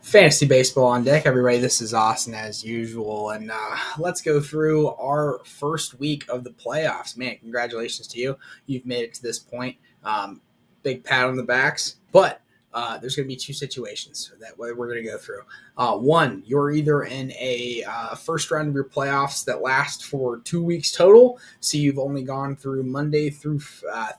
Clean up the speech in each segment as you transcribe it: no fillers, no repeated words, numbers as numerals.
Fantasy baseball on deck, everybody. This is Austin as usual, and let's go through our first week of the playoffs. Man, congratulations to you! You've made it to this point. Big pat on the backs, but there's going to be two situations that we're going to go through. One, you're either in a first round of your playoffs that last for 2 weeks total, so you've only gone through Monday through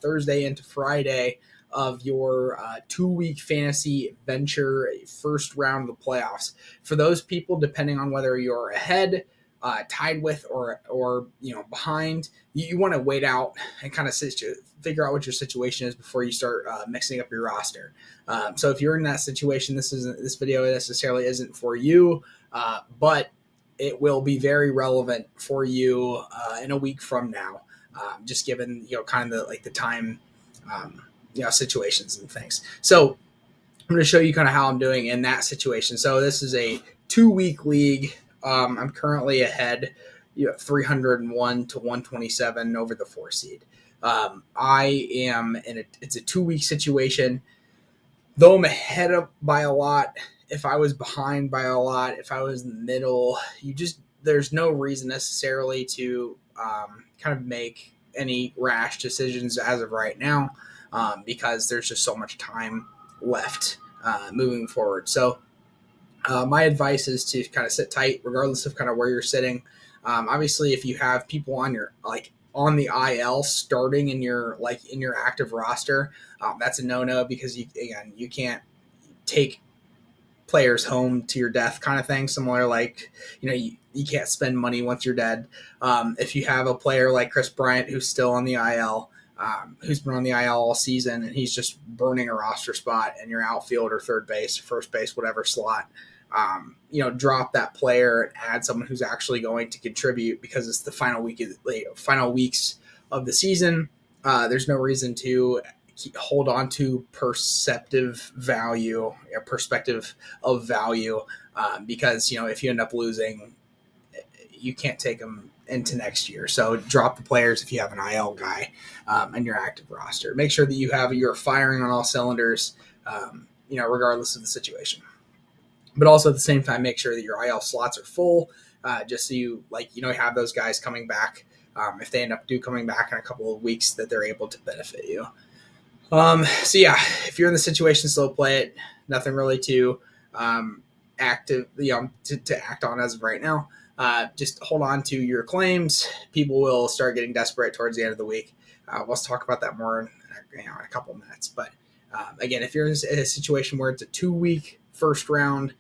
Thursday into Friday of your 2-week fantasy venture first round of the playoffs. For those people, depending on whether you're ahead, tied with, or behind, you want to wait out and kind of figure out what your situation is before you start mixing up your roster. So if you're in that situation, this video necessarily isn't for you, but it will be very relevant for you in a week from now, just given kind of the time. Situations and things. So I'm going to show you kind of how I'm doing in that situation. So this is a 2-week league. I'm currently ahead, 301 to 127 over the 4 seed. I am it's a 2-week situation. Though I'm ahead by a lot, if I was behind by a lot, if I was in the middle, there's no reason necessarily to kind of make any rash decisions as of right now. Because there's just so much time left moving forward. So my advice is to kind of sit tight regardless of kind of where you're sitting. Obviously, if you have people on your on the IL starting in your active roster, that's a no-no because you can't take players home to your death kind of thing. Similar you can't spend money once you're dead. If you have a player like Chris Bryant who's still on the IL, who's been on the IL all season, and he's just burning a roster spot in your outfield or third base, first base, whatever slot, drop that player and add someone who's actually going to contribute because it's the final weeks of the season. There's no reason to hold on to perspective of value, because if you end up losing, you can't take them into next year. So drop the players if you have an IL guy in your active roster. Make sure that you're firing on all cylinders, regardless of the situation. But also at the same time, make sure that your IL slots are full, just so you have those guys coming back. If they end up coming back in a couple of weeks, that they're able to benefit you. So yeah, if you're in the situation, still play it. Nothing really to active, to act on as of right now. Just hold on to your claims. People will start getting desperate towards the end of the week. Let's talk about that more in a couple of minutes. But again, if you're in a situation where it's a 2-week first round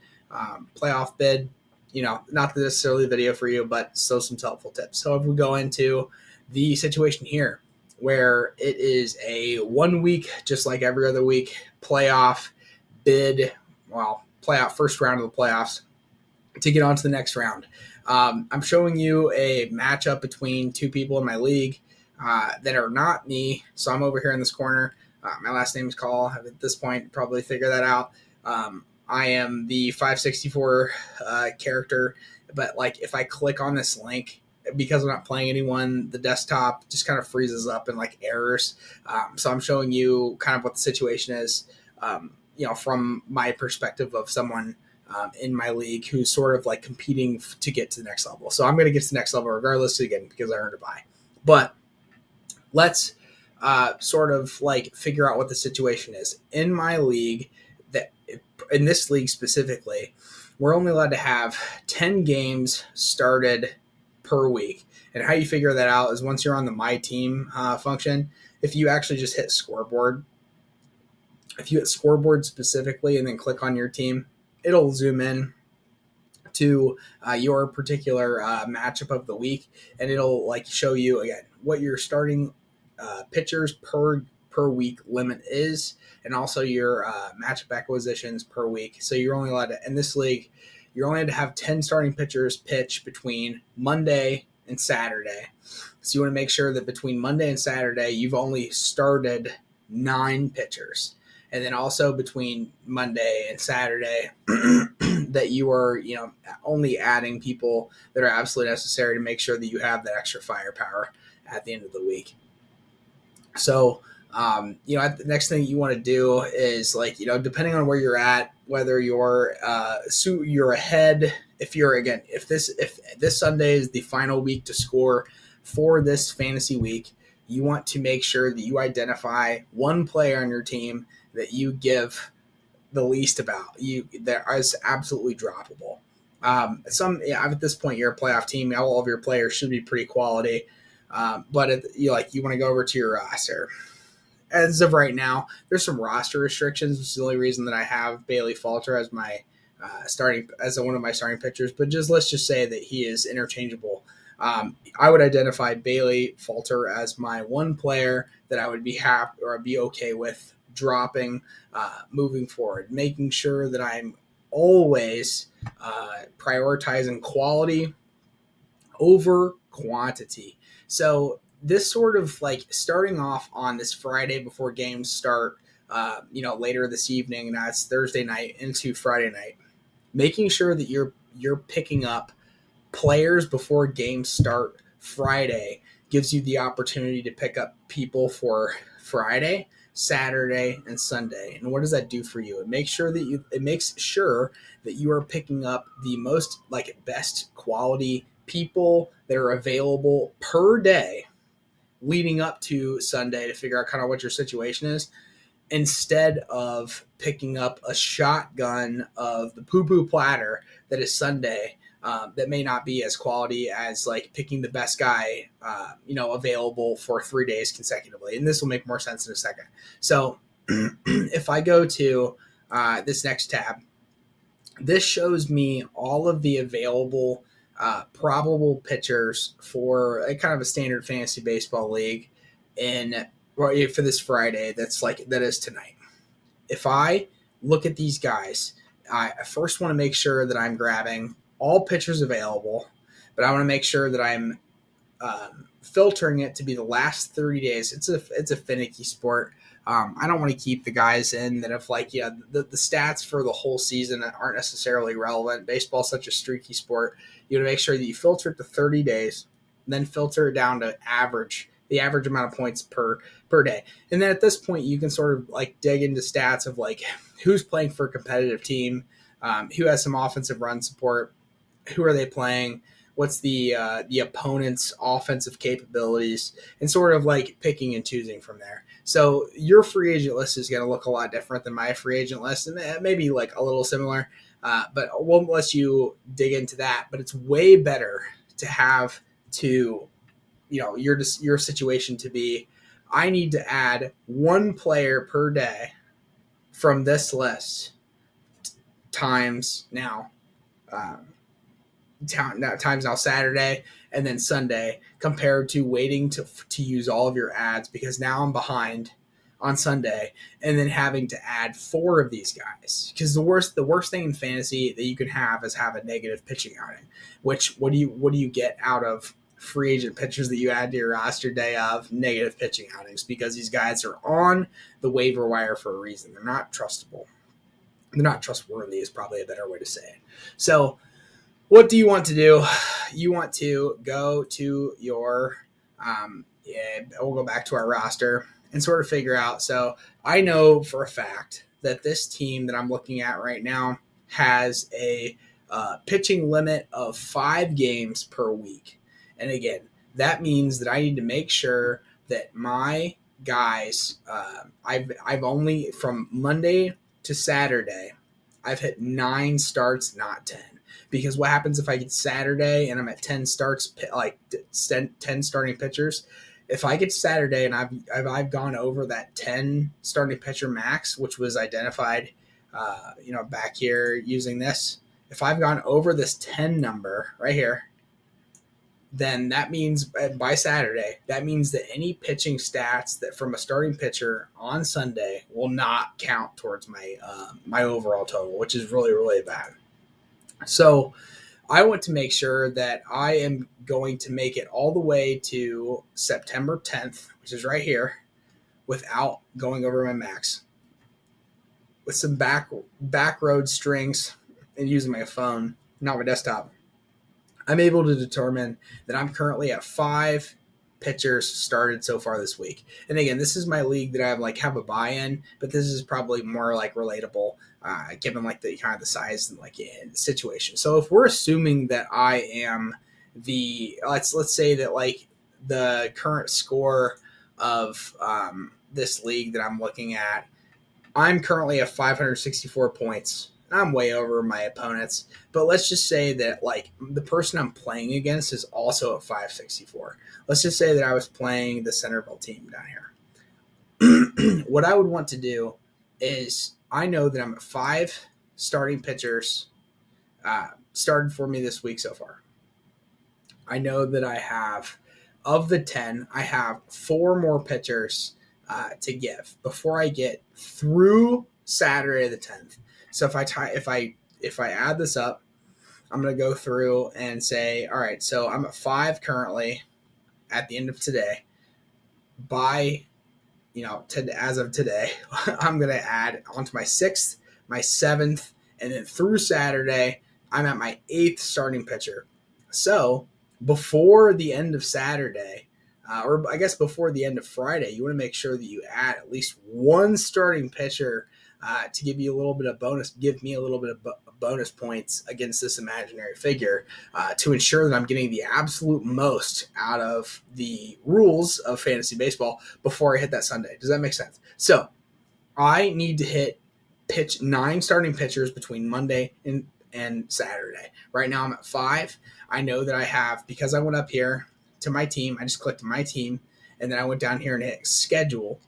playoff bid, not necessarily the video for you, but still some helpful tips. So if we go into the situation here, where it is a 1 week, just like every other week, playoff bid, playoff first round of the playoffs to get on to the next round. I'm showing you a matchup between two people in my league that are not me. So I'm over here in this corner. My last name is Call. At this point, probably figure that out. I am the 564 character, but if I click on this link, because I'm not playing anyone, the desktop just kind of freezes up and errors. So I'm showing you kind of what the situation is, from my perspective of someone in my league who's sort of competing to get to the next level. So I'm going to get to the next level regardless, again, because I earned a bye. But let's sort of figure out what the situation is. In my league, in this league specifically, we're only allowed to have 10 games started per week. And how you figure that out is once you're on the My Team function, if you actually just hit scoreboard, if you hit scoreboard specifically and then click on your team, it'll zoom in to your particular matchup of the week, and it'll show you again what your starting pitchers per week limit is, and also your matchup acquisitions per week. So you're only allowed to, in this league, you're only allowed to have 10 starting pitchers pitch between Monday and Saturday. So you want to make sure that between Monday and Saturday, you've only started 9 pitchers. And then also between Monday and Saturday, that you are, only adding people that are absolutely necessary to make sure that you have that extra firepower at the end of the week. So The next thing you want to do is depending on where you're at, whether you're ahead, if this Sunday is the final week to score for this fantasy week, you want to make sure that you identify one player on your team that you give the least about you that is absolutely droppable. At this point, you're a playoff team. All of your players should be pretty quality, you want to go over to your roster. As of right now, there's some roster restrictions, which is the only reason that I have Bailey Falter as my one of my starting pitchers. But let's just say that he is interchangeable. I would identify Bailey Falter as my one player that I would be happy or be okay with dropping moving forward, making sure that I'm always prioritizing quality over quantity. So this sort of starting off on this Friday before games start, later this evening, and that's Thursday night into Friday night, making sure that you're picking up players before games start Friday gives you the opportunity to pick up people for Friday, Saturday, and Sunday. And what does that do for you? It makes sure that you are picking up the most best quality people that are available per day leading up to Sunday to figure out kind of what your situation is, instead of picking up a shotgun of the poo-poo platter that is Sunday that may not be as quality as picking the best guy, available for 3 days consecutively. And this will make more sense in a second. So if I go to this next tab, this shows me all of the available probable pitchers for kind of a standard fantasy baseball league for this Friday. That is tonight. If I look at these guys, I first want to make sure that I'm grabbing all pitchers available, but I want to make sure that I'm filtering it to be the last 30 days. It's a finicky sport. I don't want to keep the guys in that have the stats for the whole season aren't necessarily relevant. Baseball's such a streaky sport. You want to make sure that you filter it to 30 days, then filter it down to the average amount of points per day. And then at this point, you can sort of dig into stats of who's playing for a competitive team, who has some offensive run support, who are they playing, what's the opponent's offensive capabilities, and sort of picking and choosing from there. So your free agent list is going to look a lot different than my free agent list, and maybe a little similar, but I won't let you dig into that. But it's way better to have your situation to be, I need to add one player per day from this list times now. Times now Saturday and then Sunday, compared to waiting to use all of your ads because now I'm behind on Sunday and then having to add 4 of these guys. Because the worst thing in fantasy that you can have is have a negative pitching outing. Which what do you get out of free agent pitchers that you add to your roster day of? Negative pitching outings, because these guys are on the waiver wire for a reason. They're not trustable. They're not trustworthy is probably a better way to say it. So what do you want to do? You want to go to your, we'll go back to our roster and sort of figure out. So I know for a fact that this team that I'm looking at right now has a pitching limit of 5 games per week. And again, that means that I need to make sure that my guys, I've only from Monday to Saturday, I've hit 9 starts, not 10. Because what happens if I get Saturday and I'm at 10 starts, 10 starting pitchers? If I get Saturday and I've gone over that 10 starting pitcher max, which was identified, back here using this, if I've gone over this 10 number right here, then that means by Saturday, that means that any pitching stats that from a starting pitcher on Sunday will not count towards my my overall total, which is really, really bad. So I want to make sure that I am going to make it all the way to September 10th, which is right here, without going over my max. With some back road strings and using my phone, not my desktop, I'm able to determine that I'm currently at 5 pitchers started so far this week. And again, this is my league that I have a buy-in, but this is probably more like relatable, given like the kind of the size and like situation. So if we're assuming that I am let's say that like the current score of this league that I'm looking at, I'm currently at 564 points. I'm way over my opponents, but let's just say that like the person I'm playing against is also at 564. Let's just say that I was playing the Centerville team down here. What I would want to do is I know that I'm at 5 starting pitchers started for me this week so far. I know that I have, of the 10, I have 4 more pitchers to give before I get through Saturday the 10th. So if I add this up, I'm going to go through and say, all right, so I'm at 5 currently at the end of today. By, as of today, I'm going to add onto my 6th, my 7th, and then through Saturday, I'm at my 8th starting pitcher. So before the end of Saturday, or I guess before the end of Friday, you want to make sure that you add at least one starting pitcher to give you a little bit of bonus, give me a little bit of bonus points against this imaginary figure to ensure that I'm getting the absolute most out of the rules of fantasy baseball before I hit that Sunday. Does that make sense? So I need to pitch 9 starting pitchers between Monday and Saturday. Right now I'm at 5. I know that I have, because I went up here to my team, I just clicked my team, and then I went down here and hit schedule.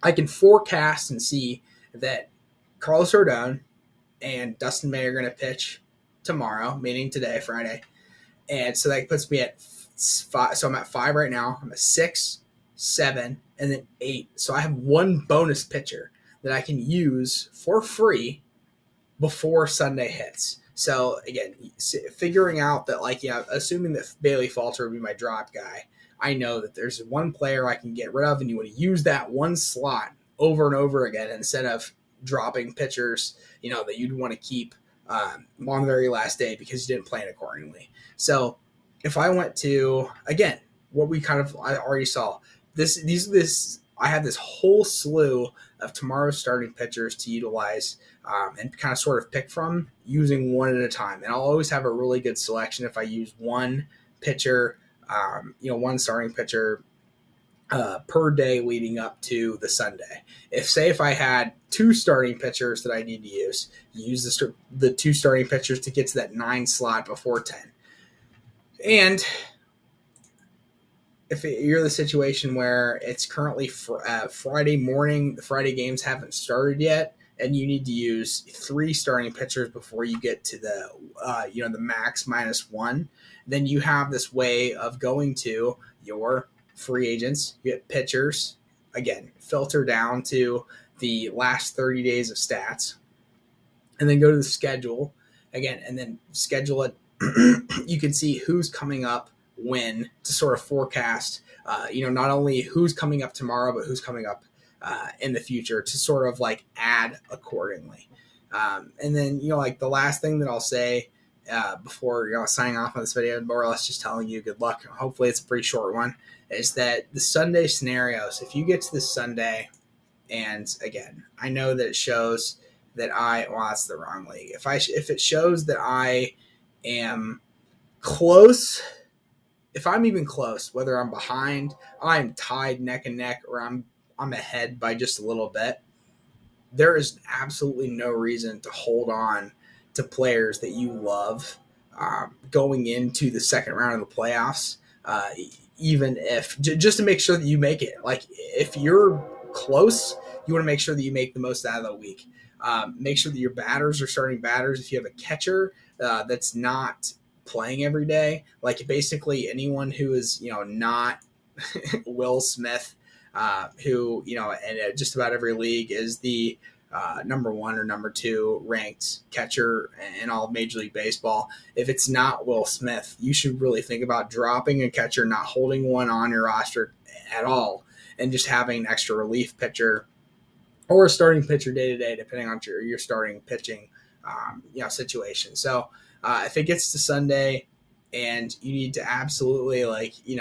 I can forecast and see that Carlos Rodon and Dustin May are going to pitch tomorrow, meaning today, Friday. And so that puts me at 5. So I'm at 5 right now. I'm at 6, 7, and then 8. So I have one bonus pitcher that I can use for free before Sunday hits. So again, figuring out that assuming that Bailey Falter would be my drop guy, I know that there's one player I can get rid of, and you want to use that one slot over and over again instead of dropping pitchers, that you'd want to keep on the very last day because you didn't plan accordingly. So if I went to, again, what I already saw, I have this whole slew of tomorrow's starting pitchers to utilize and kind of sort of pick from, using one at a time. And I'll always have a really good selection if I use one pitcher, one starting pitcher per day leading up to the Sunday. If I had 2 starting pitchers that I need to use the 2 starting pitchers to get to that 9 slot before 10. And if you're the situation where it's currently Friday morning, the Friday games haven't started yet, and you need to use 3 starting pitchers before you get to the the max -1, then you have this way of going to your free agents, you get pitchers, again, filter down to the last 30 days of stats, and then go to the schedule again, and then schedule it. You can see who's coming up when to sort of forecast, not only who's coming up tomorrow, but who's coming up in the future to sort of like add accordingly. And then, the last thing that I'll say before signing off on this video, more or less just telling you good luck. Hopefully it's a pretty short one. Is that the Sunday scenarios? If you get to this Sunday, and again, I know that it shows that that's the wrong league. If it shows that I am close, if I'm even close, whether I'm behind, I'm tied neck and neck, or I'm ahead by just a little bit, there is absolutely no reason to hold on to players that you love going into the second round of the playoffs, even if just to make sure that you make it. Like if you're close, you want to make sure that you make the most out of the week. Make sure that your batters are starting batters. If you have a catcher that's not playing every day, like basically anyone who is not Will Smith, who in just about every league is the number 1 or number 2 ranked catcher in all of Major League Baseball. If it's not Will Smith, you should really think about dropping a catcher, not holding one on your roster at all, and just having an extra relief pitcher or a starting pitcher day to day, depending on your starting pitching situation. So if it gets to Sunday and you need to absolutely you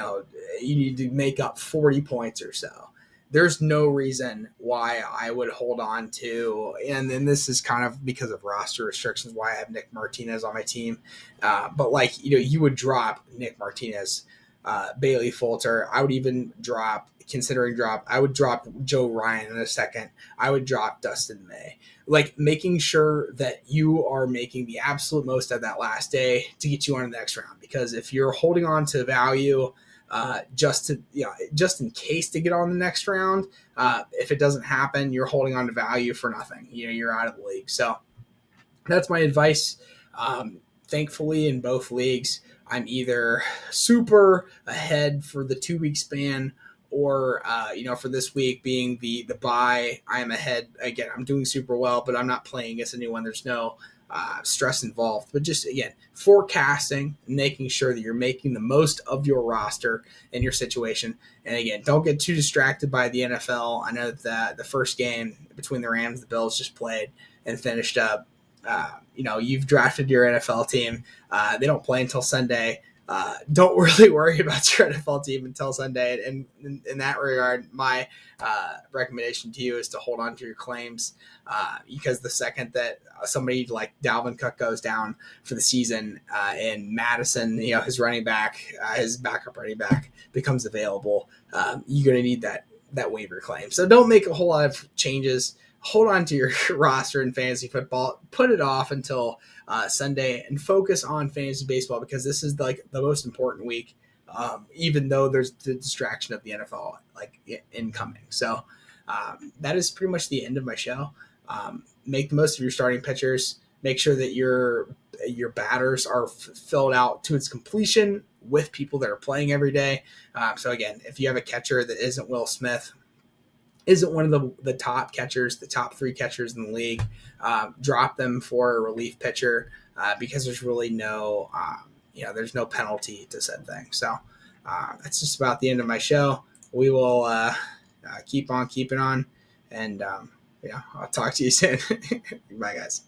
need to make up 40 points or so. There's no reason why I would hold on to, and then this is kind of because of roster restrictions why I have Nick Martinez on my team. But you would drop Nick Martinez, Bailey Fulter. I would even I would drop Joe Ryan in a second. I would drop Dustin May. Making sure that you are making the absolute most of that last day to get you on the next round. Because if you're holding on to value just in case to get on the next round, if it doesn't happen, you're holding on to value for nothing. You're out of the league. So that's my advice. Thankfully, in both leagues, I'm either super ahead for the 2-week span, or for this week being the bye, I'm ahead again. I'm doing super well, but I'm not playing against anyone. There's no stress involved, but just again, forecasting, making sure that you're making the most of your roster and your situation. And again, don't get too distracted by the NFL. I know that the first game between the Rams and the Bills just played and finished up. You've drafted your NFL team. They don't play until Sunday. Don't really worry about your NFL team until Sunday. And in that regard, my recommendation to you is to hold on to your claims, because the second that somebody like Dalvin Cook goes down for the season, and Madison, his running back, his backup running back becomes available, you're going to need that waiver claim. So don't make a whole lot of changes. Hold on to your roster in fantasy football. Put it off until Sunday and focus on fantasy baseball, because this is the most important week, even though there's the distraction of the NFL incoming. So that is pretty much the end of my show. Make the most of your starting pitchers. Make sure that your batters are filled out to its completion with people that are playing every day. So again, if you have a catcher that isn't Will Smith, isn't one of the top catchers, the top 3 catchers in the league, drop them for a relief pitcher, because there's really no, there's no penalty to said thing. So that's just about the end of my show. We will keep on keeping on, and I'll talk to you soon. Bye, guys.